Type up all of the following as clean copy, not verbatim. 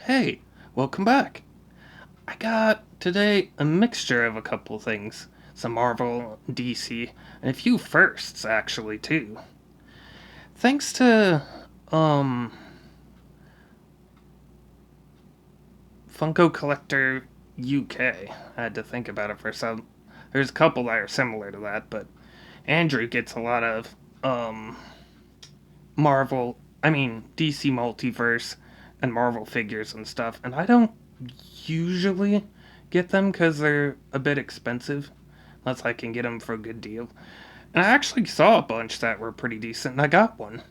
Hey, welcome back. I got today a mixture of a couple things. Some Marvel, DC, and a few firsts actually too. Thanks to um Funko Collector UK. I had to think about it for some. There's a couple that are similar to that, but Andrew gets a lot of um Marvel, I mean DC multiverse and Marvel figures and stuff, and I don't usually get them because they're a bit expensive, unless I can get them for a good deal. And I actually saw a bunch that were pretty decent, and I got one.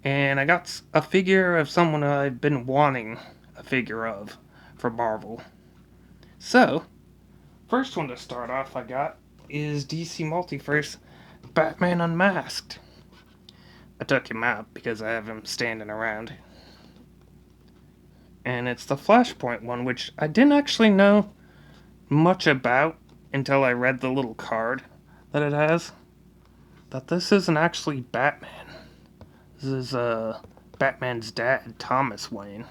And I got a figure of someone I've been wanting a figure of for Marvel. So, first one to start off I got is DC Multiverse Batman Unmasked. I took him out because I have him standing around. And it's the Flashpoint one, which I didn't actually know much about until I read the little card that it has. That this isn't actually Batman. This is Batman's dad, Thomas Wayne,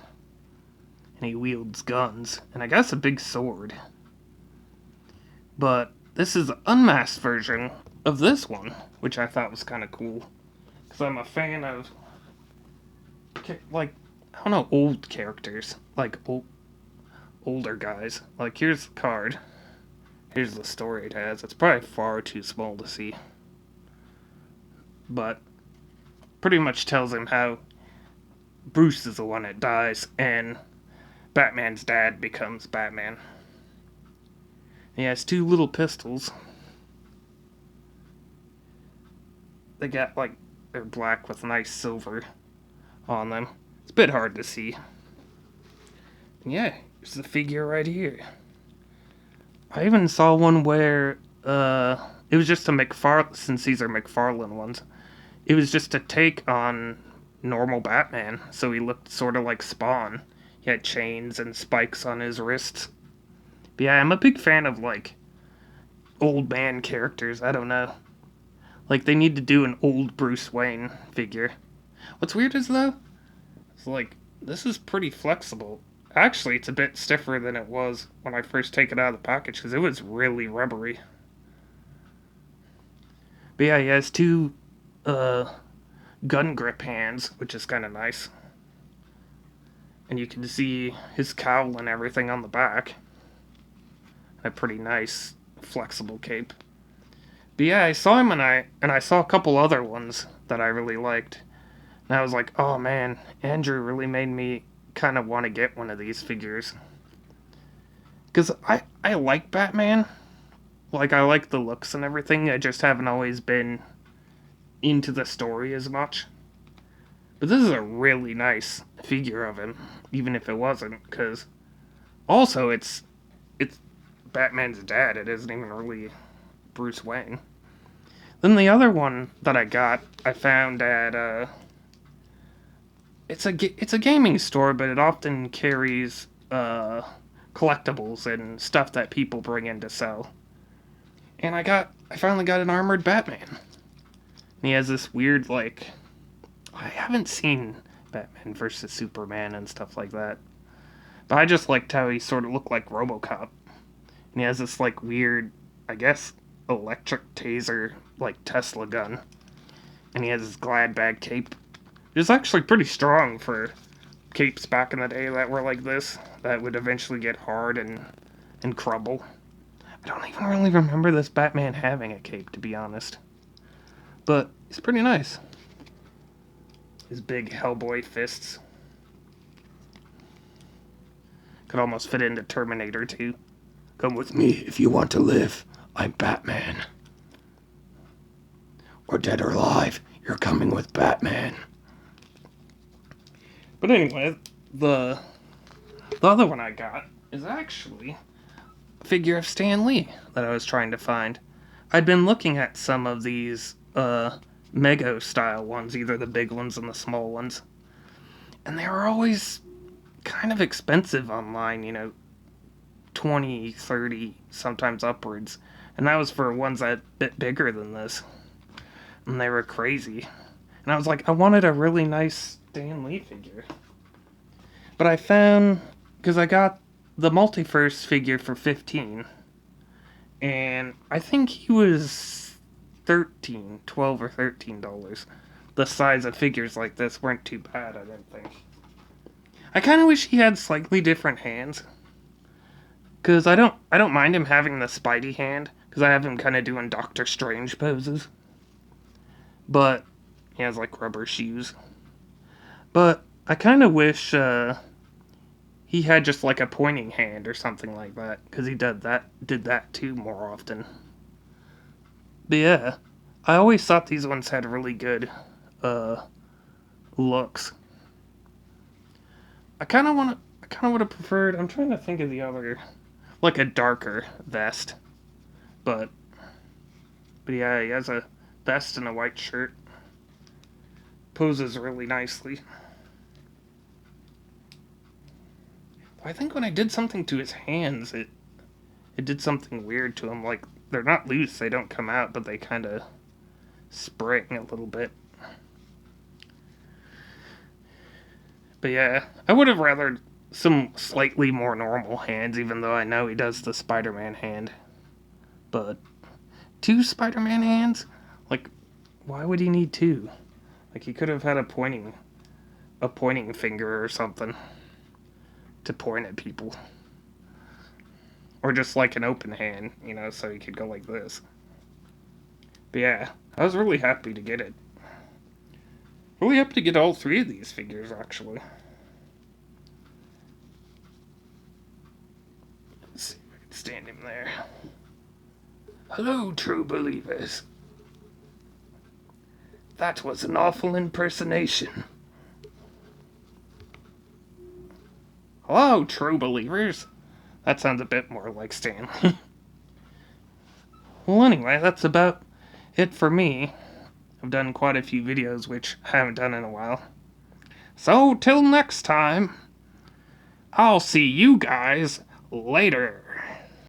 and he wields guns and I guess a big sword. But this is an unmasked version of this one, which I thought was kind of cool because I'm a fan of like I don't know old characters, like older guys. Like here's the card. Here's the story it has. It's probably far too small to see, but pretty much tells him how Bruce is the one that dies and Batman's dad becomes Batman. He has two little pistols. They got like they're black with nice silver on them. It's a bit hard to see. And yeah, there's the figure right here. I even saw one where it was just a McFarlane, since these are McFarlane ones. It was just a take on normal Batman, so he looked sort of like Spawn. He had chains and spikes on his wrists. But yeah, I'm a big fan of like old man characters. I don't know. Like they need to do an old Bruce Wayne figure. What's weird is though, it's like this is pretty flexible. Actually, it's a bit stiffer than it was when I first take it out of the package because it was really rubbery. But yeah, he has two uh, gun grip hands, which is kind of nice. And you can see his cowl and everything on the back. A pretty nice flexible cape. But yeah, I saw him and I saw a couple other ones that I really liked. And I was like, oh man, Andrew really made me kind of want to get one of these figures. Because I like Batman. Like, I like the looks and everything. I just haven't always been into the story as much. But this is a really nice figure of him, even if it wasn't. Because also, it's Batman's dad. It isn't even really Bruce Wayne. Then the other one that I got, I found at it's a gaming store, but it often carries collectibles and stuff that people bring in to sell. And I finally got an armored Batman. And he has this weird like I haven't seen Batman versus Superman and stuff like that, but I just liked how he sort of looked like RoboCop. And he has this like weird, I guess, electric taser like Tesla gun, and he has his glad bag cape. It's actually pretty strong for capes back in the day that were like this, that would eventually get hard and crumble. I don't even really remember this Batman having a cape, to be honest. But it's pretty nice. His big Hellboy fists could almost fit into Terminator 2. Come with me if you want to live. I'm Batman. Or dead or alive, you're coming with Batman. But anyway, the other one I got is actually a figure of Stan Lee that I was trying to find. I'd been looking at some of these Mego style ones, either the big ones and the small ones, and they were always kind of expensive online, 20, 30, sometimes upwards. And that was for ones that bit bigger than this. And they were crazy. And I was like, I wanted a really nice Stan Lee figure. But I found, because I got the Multiverse figure for 15, and I think he was 12 or $13. The size of figures like this weren't too bad, I didn't think. I kind of wish he had slightly different hands. Cause I don't mind him having the Spidey hand, cause I have him kind of doing Doctor Strange poses. But he has like rubber shoes. But I kind of wish he had just like a pointing hand or something like that, cause he did that too more often. But yeah, I always thought these ones had really good looks. I kind of would have preferred. I'm trying to think of the other, like a darker vest, but yeah, he has a vest and a white shirt. Poses really nicely. I think when I did something to his hands, it did something weird to him. Like they're not loose, they don't come out, but they kind of spring a little bit. But yeah, I would have rather some slightly more normal hands, even though I know he does the Spider-Man hand. But two Spider-Man hands? Like, why would he need two? Like, he could have had a pointing finger or something to point at people. Or just like an open hand, so he could go like this. But yeah, I was really happy to get it. Really happy to get all three of these figures, actually. Let's see if I can stand him there. Hello, true believers. That was an awful impersonation. Hello, true believers. That sounds a bit more like Stan. Well, anyway, that's about it for me. I've done quite a few videos, which I haven't done in a while. So, till next time, I'll see you guys later.